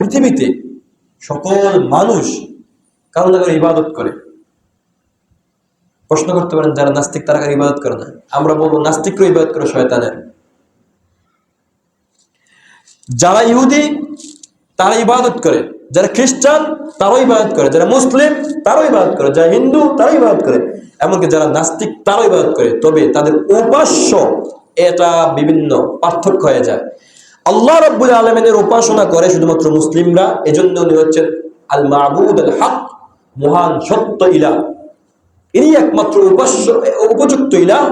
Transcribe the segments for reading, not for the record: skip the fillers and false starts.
পৃথিবীতে সকল মানুষ কারো না কারো ইবাদত করে। প্রশ্ন করতে পারেন যারা নাস্তিক তারা কারো ইবাদত করে না? আমরা বলবো নাস্তিকরা ইবাদত করে শয়তানের। যারা ইহুদি তারা ইবাদত করে, যারা খ্রিস্টান তারাও ইবাদত করে, যারা মুসলিম তারাও ইবাদত করে, যারা হিন্দু তারাও ইবাদত করে, এমনকি যারা নাস্তিক তারাও ইবাদত করে। তবে তাদের উপাস্য এটা বিভিন্ন পার্থক্য হয়ে যায়। আল্লাহ রাব্বুল আলামিনের উপাসনা করে শুধুমাত্র মুসলিমরা, এজন্য উনি হচ্ছেন আল মাবুদ আল হক, মহান সত্য ইলাহ। ইনি একমাত্র উপাস্য উপযুক্ত ইলাহ,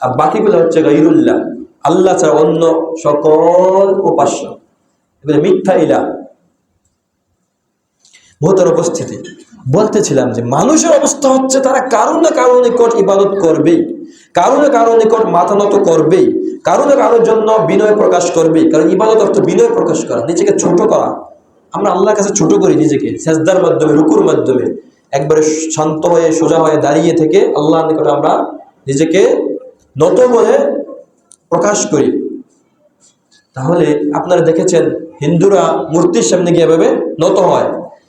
আর বাকিগুলো হচ্ছে গায়রুল্লাহ, আল্লাহ ছাড়া অন্য সকল উপাস্য, এগুলো মিথ্যা ইলাহ। বহুতর উপস্থিতি বলতেছিলাম যে মানুষের অবস্থা হচ্ছে তারা কারো না কারো নিকট ইবাদত করবেই, কারো না কারো নিকট মাথা নত করবেই, কারো না কারোর জন্য বিনয় প্রকাশ করবেই। কারণ ইবাদত অর্থ বিনয় প্রকাশ করা, নিজেকে ছোট করা। আমরা আল্লাহর কাছে ছোট করি নিজেকে সেজদার মাধ্যমে, রুকুর মাধ্যমে, একবারে শান্ত হয়ে সোজা হয়ে দাঁড়িয়ে থেকে আল্লাহর নিকট আমরা নিজেকে নত বলে প্রকাশ করি। তাহলে আপনারা দেখেছেন হিন্দুরা মূর্তির সামনে গিয়ে এভাবে নত হয়।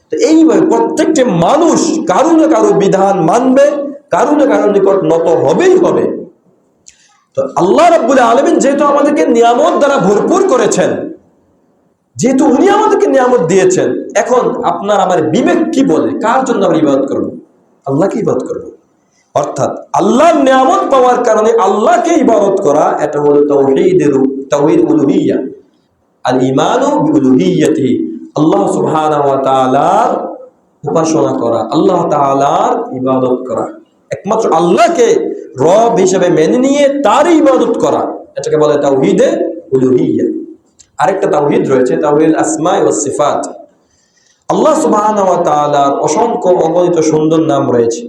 তো এইভাবে প্রত্যেকটি মানুষ কারো না কারো বিধান মানবে, কারো না কারো নিকট নত হবেই হবে। তো আল্লাহ রাব্বুল আলামিন যেহেতু আমাদেরকে নিয়ামত দ্বারা ভরপুর করেছেন, যেহেতু উনি আমাদেরকে নিয়ামত দিয়েছেন, এখন আপনার আমার বিবেক কি বলে কার জন্য আমরা ইবাদত করব? আল্লাহকে ইবাদত করব। অর্থাৎ আল্লাহর নিয়ামত পাওয়ার কারণে আল্লাহকে ইবাদত করা, এটা হলো তাওহীদ উলুহিয়্যাহ, আল ঈমানু বিউলুহিয়্যাতিহি, আল্লাহ সুবহানাহু ওয়া তাআলার উপাসনা করা, আল্লাহ তাআলার ইবাদত করা, একমাত্র আল্লাহকে রব হিসেবে মেনে নিয়ে তার ইবাদত করা, এটাকে বলে তাওহীদে উলুহিয়্যাহ। আরেকটা তাওহীদ রয়েছে তাওহীদুল আসমা ওয়াস সিফাত। আল্লাহ সুবহানাহু ওয়া তাআলার অসংখ্য অগণিত সুন্দর নাম রয়েছে।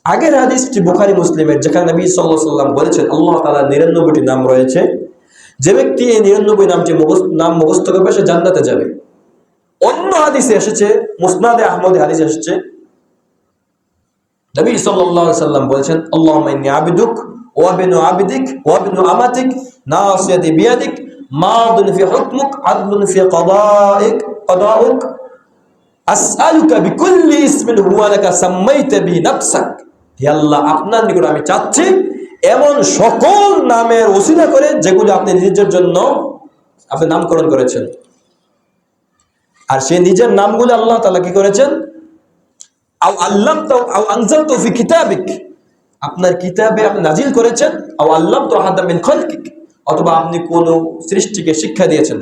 আগের হাদিসটি বুখারী মুসলিমের, যেখানে নবী সাল্লাল্লাহু আলাইহি ওয়াসাল্লাম বলেছেন আল্লাহ তাআলার 99টি নাম রয়েছে, যে ব্যক্তি এই 99 নাম মুখস্থ করবে সে জান্নাতে যাবে। অন্য হাদিসে এসেছে, মুসনাদে আহমদে হাদিস এসেছে, নবী সাল্লাল্লাহু আলাইহি ওয়াসাল্লাম বলেছেন আল্লাহুম্মা ইন্নী আবদুক ওয়া বিনু আবদিক ওয়া বিনু আমাতিক নাসিয়াতি বিয়াদিক মাদিন ফি হুকমুক আদলুন ফি কাদাউক আসআলুকা বিকুল্লি ইসমিন হুয়া লাকা সাম্মাইতা বি নাফসাক। হে আল্লাহ, আপনার নিকট আমি চাচ্ছি এমন সকল নামের ওসিলা করে যেগুলো আপনি নিজের জন্য আপনি নামকরণ করেছেন। আর সেই নিজের নামগুলো আল্লাহ তাআলা কি করেছেন? আও আল্লামতা আও আনজালতু ফি কিতাবিক, আপনার কিতাবে আপনি নাজিল করেছেন। আও আল্লামতু আহাদাম মিন খালকিক, অথবা আপনি কোন সৃষ্টিকে শিক্ষা দিয়েছেন।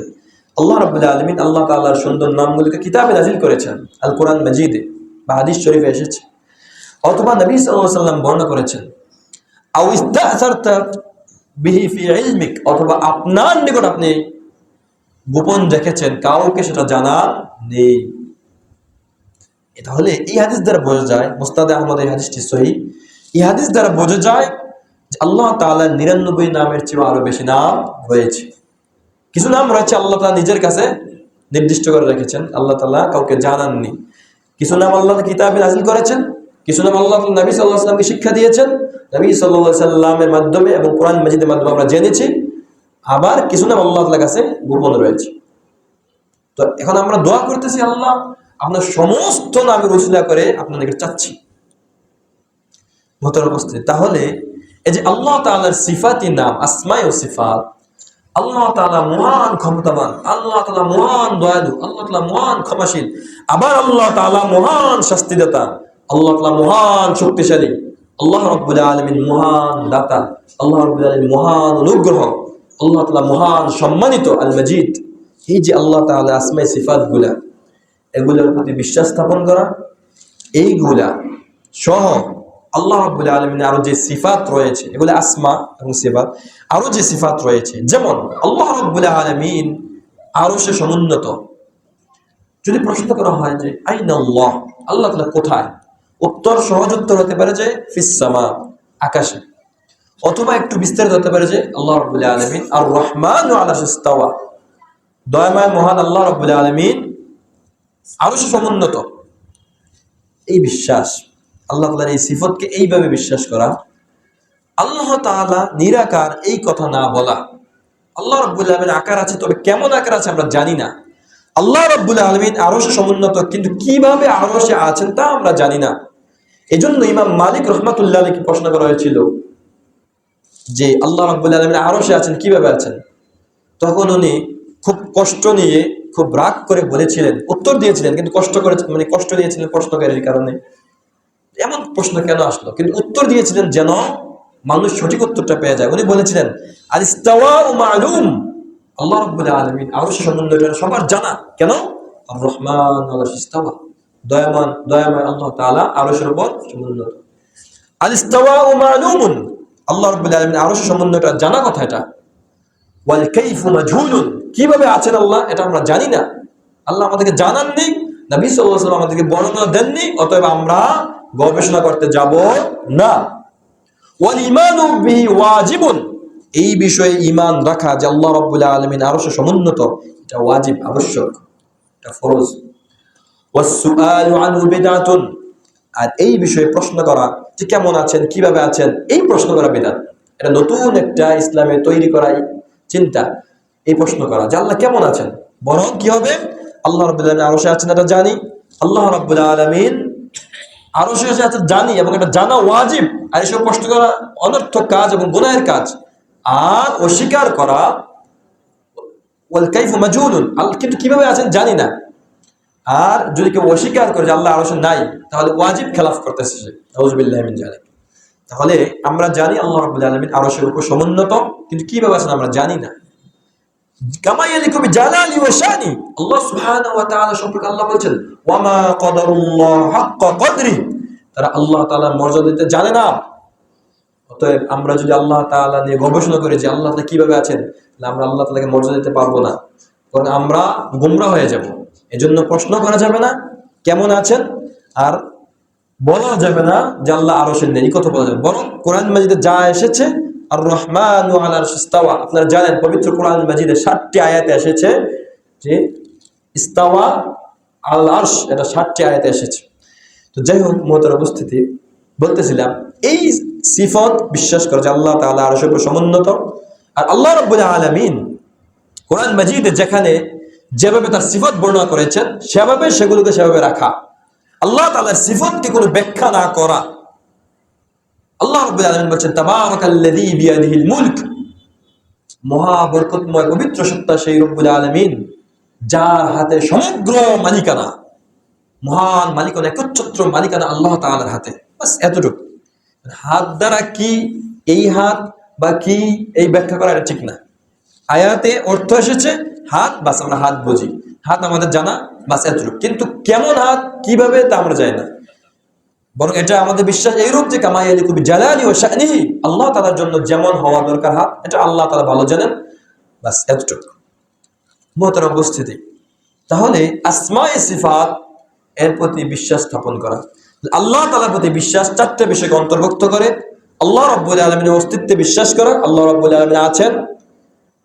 আল্লাহ রাব্বুল আলামিন আল্লাহ তাআলার সুন্দর নামগুলোকে কিতাবে নাজিল করেছেন, আল কোরআন মাজিদে বা হাদিস শরীফে এসেছে, অথবা নবী সাল্লাল্লাহু আলাইহি ওয়াসাল্লাম বর্ণনা করেছেন। আও ইস্তাসারতা বিহি ফি ইলমিক, অথবা আপনার নিকট আপনি গোপন রেখেছেন, কাউকে সেটা জানা নেই। তাহলে এই হাদিস দ্বারা বোঝা যায়, মুসনাদে আহমদ এই হাদিসটি সহিহ, এই হাদিস দ্বারা বোঝা যায় যে আল্লাহ তাআলার 99 নামের চেয়ে আরো বেশি নাম রয়েছে। কিছু নাম রয়েছে আল্লাহ তাআলা নিজের কাছে নির্দিষ্ট করে রেখেছেন, আল্লাহ তাআলা কাউকে জানাননি। কিছু নাম আল্লাহ কিতাবে নাযিল করেছেন, কিছু নাম আল্লাহ নবী সাল্লাল্লাহু আলাইহি ওয়াসাল্লামকে শিক্ষা দিয়েছেন, নবী সাল্লাল্লাহু আলাইহি ওয়াসাল্লামের মাধ্যমে এবং কোরআন মাজিদের মাধ্যমে আমরা জেনেছি। আবার কিছু নাম আল্লাহ তাআলার কাছে গোপন রয়েছে। তো এখন আমরা দোয়া করতেছি, আল্লাহ আপনার সমস্ত নামের ওসিলা করে আপনাদেরকে চাচ্ছি। মতের অবস্থা তাহলে এই যে আল্লাহ তাআলার সিফাতি নাম, আসমায়ে ও সিফাত, আল্লাহ তাআলা মহান ক্ষমতাবান, আল্লাহ তাআলা মহান দয়ালু, আল্লাহ তাআলা মহান ক্ষমাশীল, আবার আল্লাহ তাআলা মহান শাস্তিদাতা, আল্লাহ তাআলা মহান শক্তিশালী, আল্লাহ রাব্বুল আলামিন মহান দাতা, আল্লাহ রাব্বুল আলামিন মহান অনুগ্রহ, আল্লাহ তাআলা মহান সম্মানিত আল মাজিদ। এই যে আল্লাহ তাআলা আসমায়ে সিফাতগুলা, এগুলোর প্রতি বিশ্বাস স্থাপন করা, এইগুলা সহ আল্লাহ রাব্বুল আলামিনের আরো যে সিফাত রয়েছে, এগুলো আসমা এবং সিফাত, আরো যে সিফাত রয়েছে, যেমন আল্লাহ রাব্বুল আলামিন আরশে সমুন্নত। যদি প্রশ্ন করা হয় যে আইনাল্লাহ, আল্লাহ তাআলা কোথায়, উত্তর সহজ উত্তর হতে পারে যে ফিস সামা, আকাশে, অথবা একটু বিস্তারিত হতে পারে যে আল্লাহ রাব্বুল আলামিন আর রহমানু আলা আরশিস ইস্তাওয়া, দয়াময় মহান আল্লাহ রাব্বুল আলামিন আরশে সমুন্নত। এই বিশ্বাস, আল্লাহ তাআলার এই সিফতকে এইভাবে বিশ্বাস করা, আল্লাহ তাআলা নিরাকার এই কথা না বলা। আল্লাহ রাব্বুল আলামিনের আকার আছে, তবে কেমন আকার আছে আমরা জানি না। আল্লাহ রাব্বুল আলামিন আরশে সমুন্নত, কিন্তু কিভাবে আরশে আছেন তা আমরা জানি না। এজন্য ইমাম মালিক রাহমাতুল্লাহ আলাইহি প্রশ্ন করা হয়েছিল যে আল্লাহ রাব্বুল আলামিন আরশে আছেন, কিভাবে আছেন? তখন উনি খুব কষ্ট নিয়ে, খুব রাগ করে বলেছিলেন, উত্তর দিয়েছিলেন, কিন্তু কষ্ট করে, মানে কষ্ট দিয়েছিলেন প্রশ্নকারীর কারণে, এমন প্রশ্ন কেন আসলো, কিন্তু উত্তর দিয়েছিলেন যেন মানুষ সঠিক উত্তরটা পেয়ে যায়। উনি বলেছিলেন আল ইস্তাওয়াউ মালুম, আল্লাহ রাব্বুল আলামিন আরশে সমুন্নত সবার জানা। কেন? আর রহমান আলাল ইস্তাওয়া, দয়াময় আল্লাহ তাআলা আরশের উপর সমুন্নত। আল ইস্তাওয়াউ মালুমুন, আল্লাহ রাব্বুল আলামিন আরশে সমুন্নত জানা কথা এটা। ওয়াল কাইফু মাজহুলুন, কিভাবে আছেন আল্লাহ এটা আমরা জানি না। আল্লাহ আমাদেরকে জানাননি, নবী সাল্লাল্লাহু আলাইহি ওয়াসাল্লাম আমাদেরকে বর্ণনা দেননি, অতএব আমরা গবেষণা করতে যাব না। ওয়াল ঈমানু বিহি ওয়াজিবুন, এই বিষয়ে ঈমান রাখা যে আল্লাহ রাব্বুল আলামিন আরশে সমুন্নত, এটা ওয়াজিব, আবশ্যক, এটা ফরজ। ওয়াস সুআলু আনহু বিদআতুন, আর এই বিষয়ে প্রশ্ন করা যে কেমন আছেন, কিভাবে আছেন, এই প্রশ্ন করা বিদআত। এটা নতুন একটা ইসলামে তৈরি করাই চিন্তা, এই প্রশ্ন করা যে আল্লাহ কেমন আছেন। বরং কি হবে, আল্লাহ রাব্বুল আলামিন আরশে আছেন এটা জানি, আল্লাহ রাব্বুল আলামিন আরশে আছেন জানি, এবং এটা জানা ওয়াজিব। আর এসব প্রশ্ন করা অনর্থক কাজ এবং গুনাহের কাজ। আর অস্বীকার করা ওয়াল কাইফু মাজহুলুন, কিন্তু কিভাবে আছেন জানি না। আর যদি কেউ অস্বীকার করে যে আল্লাহ আরশে নাই, তাহলে ওয়াজিব খেলাফ করতেছে সে, নাউযুবিল্লাহি মিন যালিক। তাহলে আমরা জানি আল্লাহ রাব্বুল আলামিন আরশের উপর সমুন্নত, কিন্তু কিভাবে আছেন আমরা জানি না। কামা ইয়ালিকু বিজালালি ওয়া শানি, আল্লাহ সুবহানাহু ওয়া তাআলা সম্পর্কে আল্লাহ বলেন ওয়া মা কদারুল্লাহ হাক্কা কদরি, তারা আল্লাহ তাআলার মর্যাদা দিতে জানে না। অতএব আমরা যদি আল্লাহ তাআলা নিয়ে গবেষণা করি যে আল্লাহ তাআলা কিভাবে আছেন, তাহলে আমরা আল্লাহ তাআলাকে মর্যাদা দিতে পারবো না, কারণ আমরা গোমরা হয়ে যাব। এজন্য প্রশ্ন করা যাবে না কেমন আছেন, আর বলা যাবে না যে আল্লাহ আরশের নেই, কথা বলা যাবে। বরং কোরআন মাজিদে যা এসেছে আর রহমানু আলাল আরশি ইস্তাওয়া, আপনারা জানেন পবিত্র কোরআন মাজিদে 60টি আয়াতে এসেছে যে ইস্তাওয়া আল আরশ, এটা 60টি আয়াতে এসেছে। তো যাই হোক, মুহতারাম উপস্থিতি, বলতেছিলাম এই সিফত বিশ্বাস করে যে আল্লাহ তাআলা আরশের উপর সমুন্নত। আর আল্লাহ রাব্বুল আলামিন কোরআন মাজিদে যেখানে যেভাবে তার সিফত বর্ণনা করেছেন, সেগুলোকে সেভাবে রাখা, আল্লাহ তাআলার সিফতকে কোনো ব্যাখ্যা না করা। আল্লাহ রাব্বুল আলামিন বলেন তাবারাকাল্লাযী বিয়াদিহিল মুলক, মহা বরকতময় পবিত্র সত্তা সেই রব্বুল আলামিন যার হাতে সমগ্র মালিকানা, মহান মালিকানা, একচ্ছত্র মালিকানা আল্লাহ তাআলার হাতে। বাস এতটুকু। হাত দ্বারা কি এই হাত বা কি এই ব্যাখ্যা করা এটা ঠিক না। আয়াতে অর্থ এসেছে হাত, বাস আমরা হাত বুঝি, হাত আমাদের জানা, বাস এতটুকু। কিন্তু কেমন হাত, কিভাবে, তা আমরা জানি না। বরং এটা আমাদের বিশ্বাস এইরূপ যে কামা ইয়ালিকু বিজালালি ওয়া শানিহি, আল্লাহ তাআলার জন্য যেমন হওয়া দরকার হাত, এটা আল্লাহ তাআলা ভালো জানেন, বাস এতটুকু। মুহতারাম উপস্থিতি, তাহলে আসমায়ে সিফাত এর প্রতি বিশ্বাস স্থাপন করা, আল্লাহ তাআলার প্রতি বিশ্বাস 4টা বিষয়কে অন্তর্ভুক্ত করে। আল্লাহ রাব্বুল আলামিনের অস্তিত্বে বিশ্বাস করা, আল্লাহ রাব্বুল আলামিন আছেন,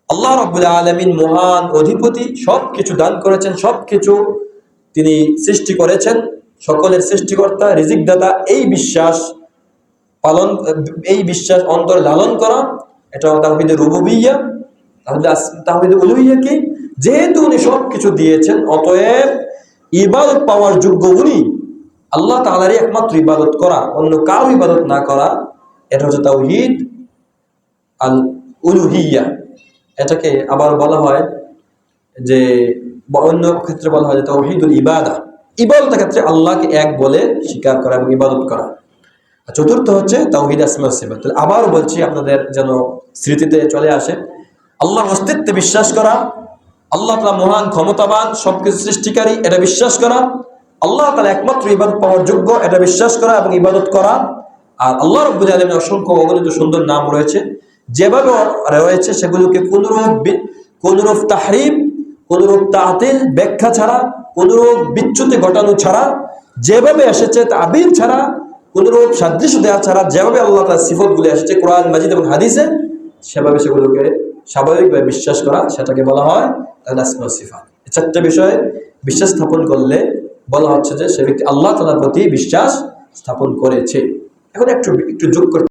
আল্লাহ রাব্বুল আলামিন মহান অধিপতি, সবকিছু দান করেছেন, সবকিছু তিনি সৃষ্টি করেছেন, সকলের সৃষ্টিকর্তা, রিজিক দাতা, এই বিশ্বাস পালন, এই বিশ্বাস অন্তরে লালন করা, এটা তাওহীদে রুবুবিয়্যাহ। তাহলে তাওহীদে উলুহিয়্যাহ কি? যেহেতু উনি সবকিছু দিয়েছেন, অতএব ইবাদত পাওয়ার যোগ্য উনি, আল্লাহ তাআলারই একমাত্র ইবাদত করা, অন্য কারো ইবাদত না করা, এটা হচ্ছে তাওহীদ আল উলুহিয়্যাহ। এটাকে আবার বলা হয় যে, অন্য ক্ষেত্রে বলা হয় যে তাওহীদুল ইবাদা, ইবাদতের ক্ষেত্রে আল্লাহকে এক বলে স্বীকার করা এবং ইবাদত করা। আর চতুর্থ হচ্ছে তাওহীদ আসমা ওয়া সিফাত। আবার বলছি আপনাদের যেন স্মৃতিতে চলে আসে, আল্লাহর অস্তিত্বে বিশ্বাস করা, আল্লাহ তাআলা মহান ক্ষমতাবান, সবকিছু সৃষ্টিকারী, এটা বিশ্বাস করা, আল্লাহ তাআলা একমাত্র ইবাদত পাওয়ার যোগ্য, এটা বিশ্বাস করা এবং ইবাদত করা। আর আল্লাহ রাব্বুল আলামিনের অসংখ্য অগণিত সুন্দর নাম রয়েছে, যেভাবে রয়েছে সেগুলোকে কোনরূপ তাহরিফ, কোনরূপ তাতিল, ব্যাখ্যা ছাড়া, কোনরূপ বিচ্যুতি ঘটানো ছাড়া, যেভাবে এসেছে তাবির ছাড়া, কোনরূপ সাদৃশ্য দেওয়া ছাড়া, যেভাবে আল্লাহ তাআলার সিফতগুলো এসেছে কোরআন মাজিদ এবং হাদিসে, সেভাবে সেগুলোকে স্বাভাবিকভাবে বিশ্বাস করা, সেটাকে বলা হয় আসমা ওয়া সিফাত। এই 4টা বিষয়ে বিশ্বাস স্থাপন করলে বলা হচ্ছে যে সে ব্যক্তি আল্লাহ তাআলার প্রতি বিশ্বাস স্থাপন করেছে। এখন একটু যোগ করতে